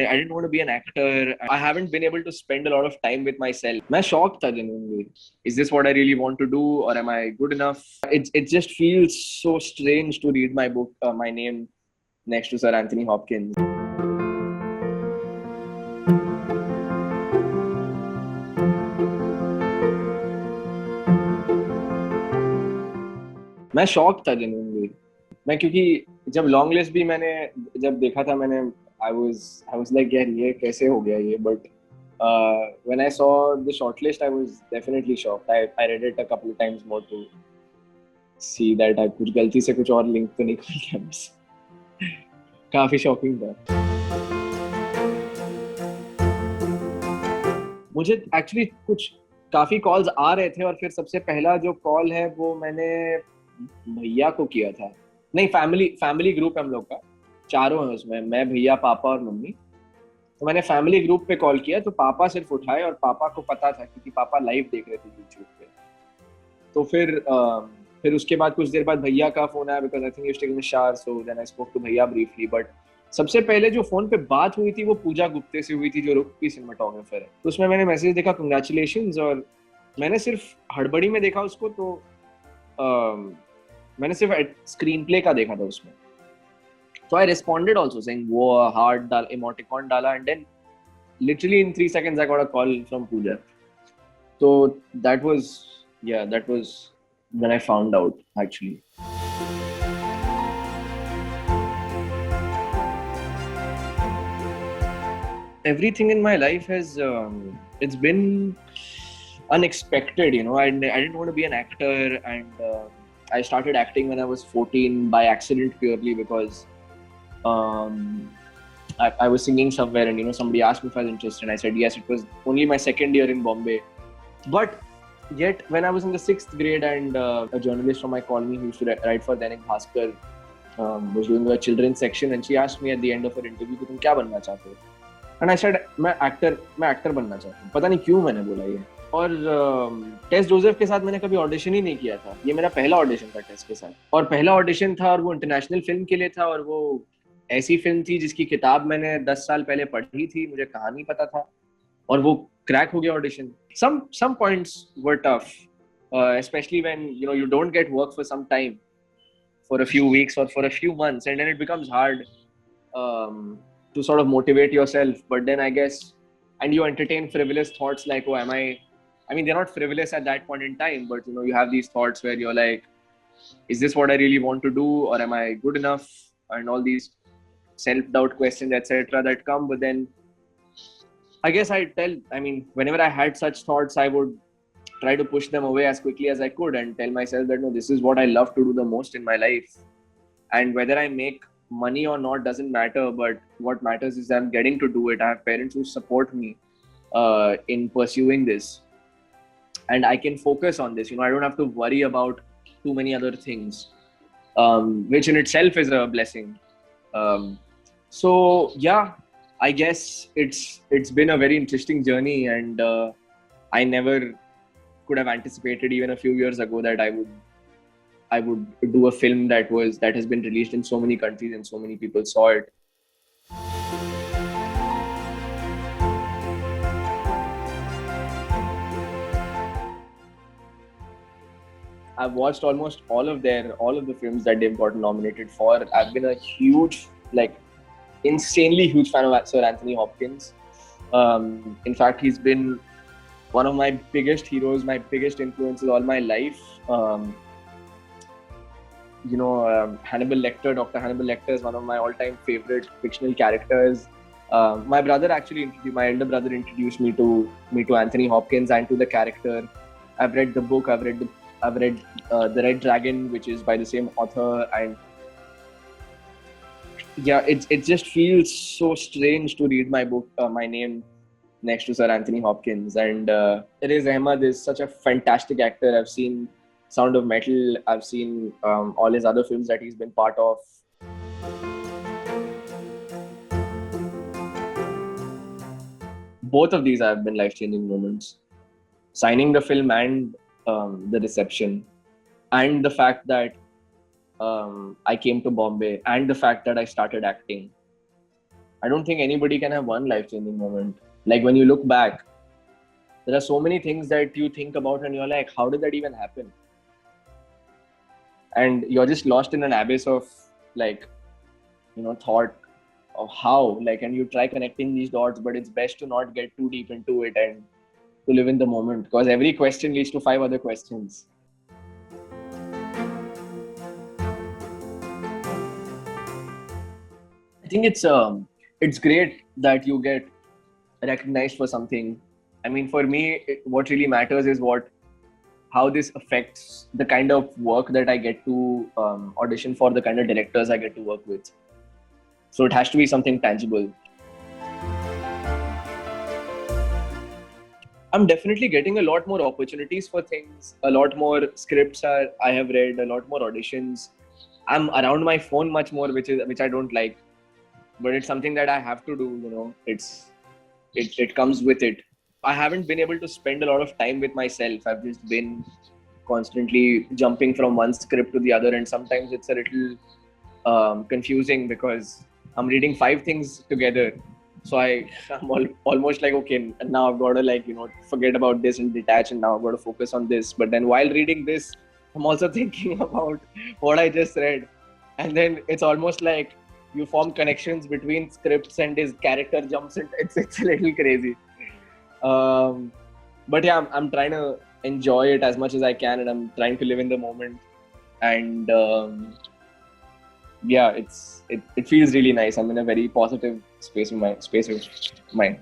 I didn't want to be an actor. I haven't been able to spend a lot of time with myself. मैं shocked था genuinely. Is this what I really want to do, or am I good enough? It just feels so strange to read my book, my name next to Sir Anthony Hopkins. मैं shock था genuinely. मैं क्योंकि जब long list भी मैंने जब देखा था मैंने I was like यार ये कैसे हो गया ये but when I saw the shortlist I was definitely shocked. I read it a couple of times more to see that I कुछ गलती से कुछ और लिंक तो नहीं खोल गया बस काफी शॉकिंग था. मुझे एक्चुअली कुछ काफी कॉल्स आ रहे थे और फिर सबसे पहला जो कॉल है वो मैंने भैया को किया था. नहीं, फैमिली ग्रुप है हम लोग का, चारों हैं उसमें, मैं, भैया, पापा और मम्मी. तो मैंने फैमिली ग्रुप पे कॉल किया तो पापा सिर्फ उठाए और पापा को पता था क्योंकि पापा लाइव देख रहे थे यूट्यूब पे. तो फिर उसके बाद कुछ देर बाद भैया का फोन आया because I think you taking a shower, so then I spoke to भैया ब्रीफली. बट सबसे पहले जो फोन पे बात हुई थी वो पूजा गुप्ते से हुई थी जो रुक की सिनेमाटोग्राफर है. तो उसमें मैंने मैसेज देखा कंग्रेचुलेशंस और मैंने सिर्फ हड़बड़ी में देखा उसको. तो मैंने सिर्फ स्क्रीन प्ले का देखा था उसमें. So I responded also saying वो heart डाल emoticon डाला and then literally in 3 seconds I got a call from Pooja. So that was when I found out actually. Everything in my life has it's been unexpected, you know. I didn't want to be an actor and I started acting when I was 14 by accident purely because I was singing somewhere and somebody asked me if I was interested and I said yes. It was only my second year in Bombay, but yet when I was in the 6th grade and a journalist from my colony who used to write for Dainik Bhaskar was doing a children's section and she asked me at the end of her interview कि तुम क्या बनना चाहते हो? And I said मैं actor बनना चाहता हूँ. पता नहीं क्यों मैंने बोला ये. और टेस्ट जोसेफ के साथ मैंने कभी ऑडिशन ही नहीं किया था. ये मेरा पहला ऑडिशन था टेस्ट के साथ और पहला ऑडिशन था और वो इंटरनेशनल फिल्म के लिए था और वो ऐसी फिल्म थी जिसकी किताब मैंने 10 साल पहले पढ़ी थी, मुझे कहानी पता था और वो क्रैक हो गया audition. some points were tough, especially when you don't get work for some time, for a few weeks or for a few months, and then it becomes hard to sort of motivate yourself. But then I guess, and you entertain frivolous thoughts like, oh, I mean they're not frivolous at that point in time, but you have these thoughts where you're like, is this what I really want to do, or am I good enough, and all these self-doubt questions, etc. that come. But then I guess whenever I had such thoughts, I would try to push them away as quickly as I could and tell myself that no, this is what I love to do the most in my life, and whether I make money or not doesn't matter, but what matters is I'm getting to do it. I have parents who support me in pursuing this, and I can focus on this. I don't have to worry about too many other things, which in itself is a blessing. So yeah, I guess it's been a very interesting journey, and I never could have anticipated even a few years ago that I would do a film that has been released in so many countries and so many people saw it. I've watched almost all of the films that they've gotten nominated for. I've been a huge, insanely huge fan of Sir Anthony Hopkins. In fact, he's been one of my biggest heroes, my biggest influences all my life. Hannibal Lecter, Dr. Hannibal Lecter is one of my all-time favorite fictional characters. My elder brother introduced me to Anthony Hopkins and to the character. I've read the book. I've read The Red Dragon, which is by the same author, and yeah, it just feels so strange to read my book, my name next to Sir Anthony Hopkins. And Riz Ahmed is such a fantastic actor. I've seen Sound of Metal. I've seen all his other films that he's been part of. Both of these have been life-changing moments. Signing the film and the reception, and the fact that I came to Bombay, and the fact that I started acting. I don't think anybody can have one life-changing moment. Like when you look back, there are so many things that you think about and you're like, how did that even happen? And you're just lost in an abyss of like, thought of how, like, and you try connecting these dots, but it's best to not get too deep into it and to live in the moment, because every question leads to 5 other questions. I think it's great that you get recognized for something. I mean, for me, what really matters is how this affects the kind of work that I get to audition for, the kind of directors I get to work with. So it has to be something tangible. I'm definitely getting a lot more opportunities for things, a lot more scripts I have read, a lot more auditions. I'm around my phone much more, which I don't like, but it's something that I have to do. It comes with it. I haven't been able to spend a lot of time with myself. I've just been constantly jumping from one script to the other, and sometimes it's a little confusing because I'm reading 5 things together. So I'm almost like, okay, now I've got to forget about this and detach, and now I've got to focus on this. But then while reading this, I'm also thinking about what I just read, and then it's almost like you form connections between scripts and his character jumps in. It's a little crazy. But yeah, I'm trying to enjoy it as much as I can, and I'm trying to live in the moment. And yeah, it feels really nice. I'm in a very positive space of mind.